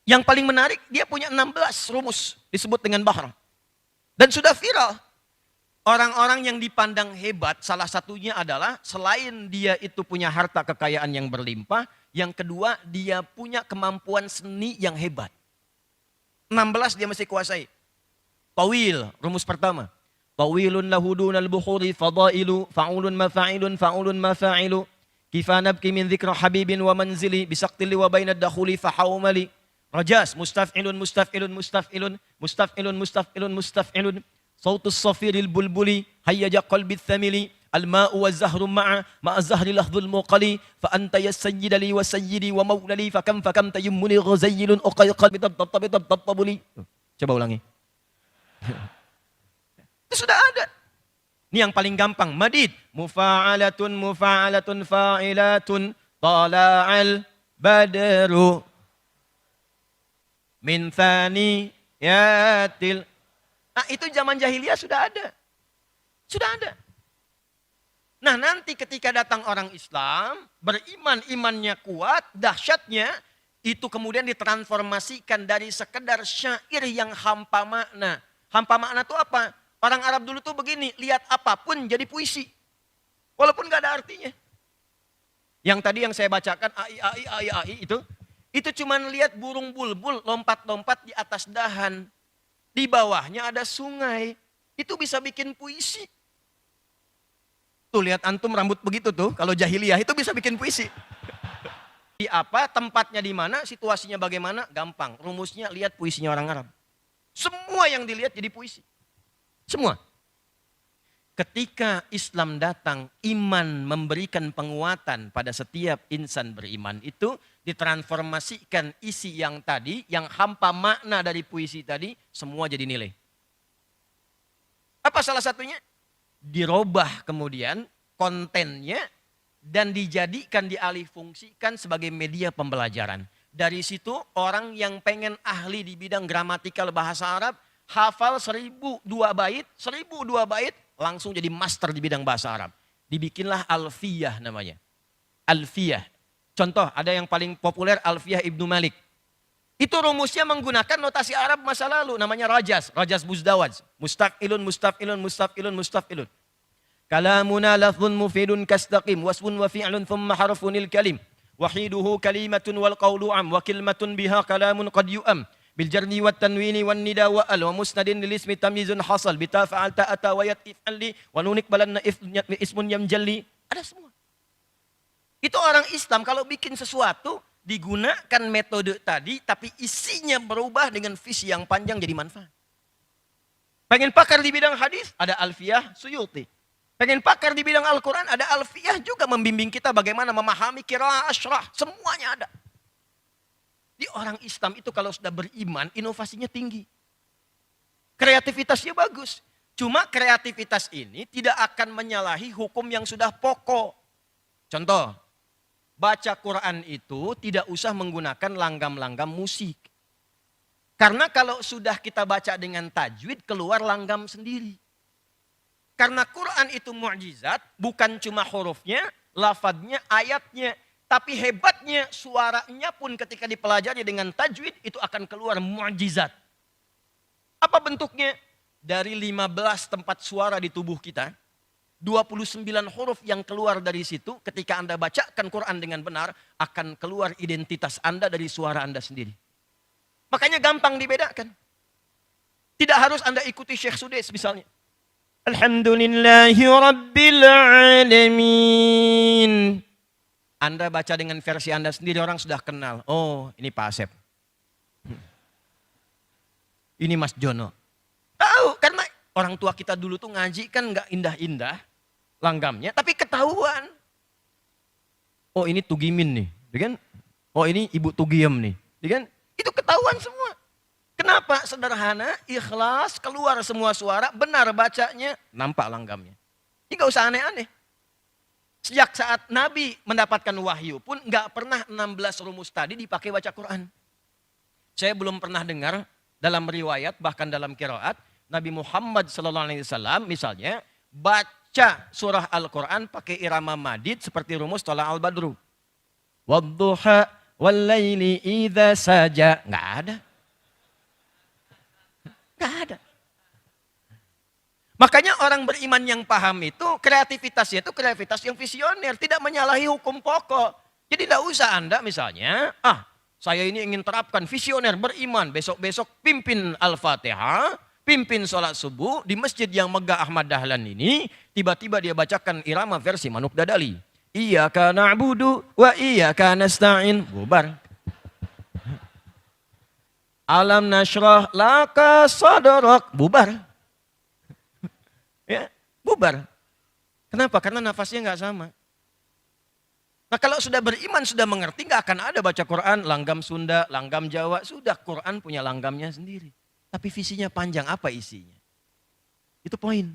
Yang paling menarik, dia punya 16 rumus disebut dengan Bahr. Dan sudah viral. Orang-orang yang dipandang hebat, salah satunya adalah selain dia itu punya harta kekayaan yang berlimpah, yang kedua dia punya kemampuan seni yang hebat. 16 dia mesti kuasai. Tawil, rumus pertama. Tawilun lahudunal bukhuri fadailu, fa'ulun mafa'ilun, fa'ulun mafa'ilu. Kifanabki min dhikra habibin wa manzili, bisaktili wa bainad dakhuli fahawmali. Rajas, mustaf'ilun, mustaf'ilun, mustaf'ilun, mustaf'ilun, mustaf'ilun, mustaf'ilun. Sautus safiril bulbuli, hayyaja qalbi thamili, al-ma'u wa zahru ma'a zahri lahdhul muqali, fa anta ya sayyidali wa sayyidi wa mawlali, fakam tayimmuni ghazayyilun uqayqal bitabtabuli. Coba ulangi. Itu sudah ada. Ini yang paling gampang. Madid. Mufa'alatun, mufa'alatun, fa'ilatun, tala'al badru min thaniyatil. Nah itu zaman jahiliyah sudah ada. Sudah ada. Nah nanti ketika datang orang Islam, beriman, imannya kuat, dahsyatnya, itu kemudian ditransformasikan dari sekedar syair yang hampa makna. Hampa makna itu apa? Orang Arab dulu tuh begini, lihat apapun jadi puisi. Walaupun gak ada artinya. Yang tadi yang saya bacakan, ai itu cuman lihat burung bulbul lompat-lompat di atas dahan. Di bawahnya ada sungai. Itu bisa bikin puisi. Tuh lihat antum rambut begitu tuh. Kalau jahiliyah itu bisa bikin puisi. Di apa, tempatnya di mana, situasinya bagaimana, gampang. Rumusnya lihat puisinya orang Arab. Semua yang dilihat jadi puisi. Semua. Ketika Islam datang, iman memberikan penguatan pada setiap insan beriman itu ditransformasikan isi yang tadi, yang hampa makna dari puisi tadi, semua jadi nilai. Apa salah satunya? Dirubah kemudian kontennya dan dijadikan dialih fungsikan sebagai media pembelajaran. Dari situ orang yang pengen ahli di bidang gramatikal bahasa Arab, hafal 1002 bait, langsung jadi master di bidang bahasa Arab. Dibikinlah Alfiyah namanya. Alfiyah. Contoh, ada yang paling populer Alfiyah Ibnu Malik. Itu rumusnya menggunakan notasi Arab masa lalu. Namanya Rajas. Rajas Buzdawaj. Mustaf'ilun, mustaf'ilun, mustaf'ilun, mustaf'ilun. Kalamuna lafzun mufidun kastaqim. Wasfun wa fi'lun thumma harfunil kalim. Wahiduhu kalimatun wal qawlu am. Wa kilmatun biha kalamun qad yu'am. Biljarni wa tanwini wa nida wa al wa musnadin lil ismi tamyizun hasal bita fa'alta ata wa yat'if'alli wa nunik balanna ismun yamjalli. Ada semua. Itu orang Islam kalau bikin sesuatu digunakan metode tadi tapi isinya berubah dengan visi yang panjang jadi manfaat. Pengen pakar di bidang hadis ada Alfiyah Suyuti. Pengen pakar di bidang Al-Quran ada Alfiyah juga membimbing kita bagaimana memahami qiraah asyrah. Semuanya ada. Di orang Islam itu kalau sudah beriman, inovasinya tinggi. Kreativitasnya bagus. Cuma kreativitas ini tidak akan menyalahi hukum yang sudah pokok. Contoh, baca Quran itu tidak usah menggunakan langgam-langgam musik. Karena kalau sudah kita baca dengan tajwid, keluar langgam sendiri. Karena Quran itu mukjizat, bukan cuma hurufnya, lafadznya, ayatnya. Tapi hebatnya suaranya pun ketika dipelajari dengan tajwid itu akan keluar mukjizat. Apa bentuknya? Dari 15 tempat suara di tubuh kita, 29 huruf yang keluar dari situ ketika Anda bacakan Quran dengan benar akan keluar identitas Anda dari suara Anda sendiri. Makanya gampang dibedakan. Tidak harus Anda ikuti Syekh Sudais misalnya. Alhamdulillahi Rabbil Alamin. Anda baca dengan versi Anda sendiri, orang sudah kenal. Oh, ini Pak Asep. Ini Mas Jono. Tahu, karena orang tua kita dulu tuh ngaji kan nggak indah-indah langgamnya, tapi ketahuan. Oh, ini Tugimin nih, kan? Oh, ini Ibu Tugiem nih, kan? Itu ketahuan semua. Kenapa? Sederhana, ikhlas, keluar semua suara, benar bacanya, nampak langgamnya. Ini nggak usah aneh-aneh. Sejak saat Nabi mendapatkan wahyu pun nggak pernah 16 rumus tadi dipakai baca Quran. Saya belum pernah dengar dalam riwayat bahkan dalam qiraat Nabi Muhammad SAW misalnya baca surah Al-Quran pakai irama madid seperti rumus Thala al-Badru. Wadduha Walaili idza saja. Nggak ada. Nggak ada. Makanya orang beriman yang paham itu kreativitasnya itu kreativitas yang visioner. Tidak menyalahi hukum pokok. Jadi tidak usah Anda misalnya, saya ini ingin terapkan visioner beriman. Besok-besok pimpin Al-Fatihah, pimpin sholat subuh di masjid yang megah Ahmad Dahlan ini. Tiba-tiba dia bacakan irama versi Manuk Dadali. Iyyaka na'budu wa iyyaka nasta'in. Bubar. Alam nashrah laka sadrak. Bubar. Ya, bubar. Kenapa? Karena nafasnya nggak sama. Nah kalau sudah beriman, sudah mengerti, nggak akan ada baca Quran, langgam Sunda, langgam Jawa. Sudah Quran punya langgamnya sendiri. Tapi visinya panjang, apa isinya? Itu poin.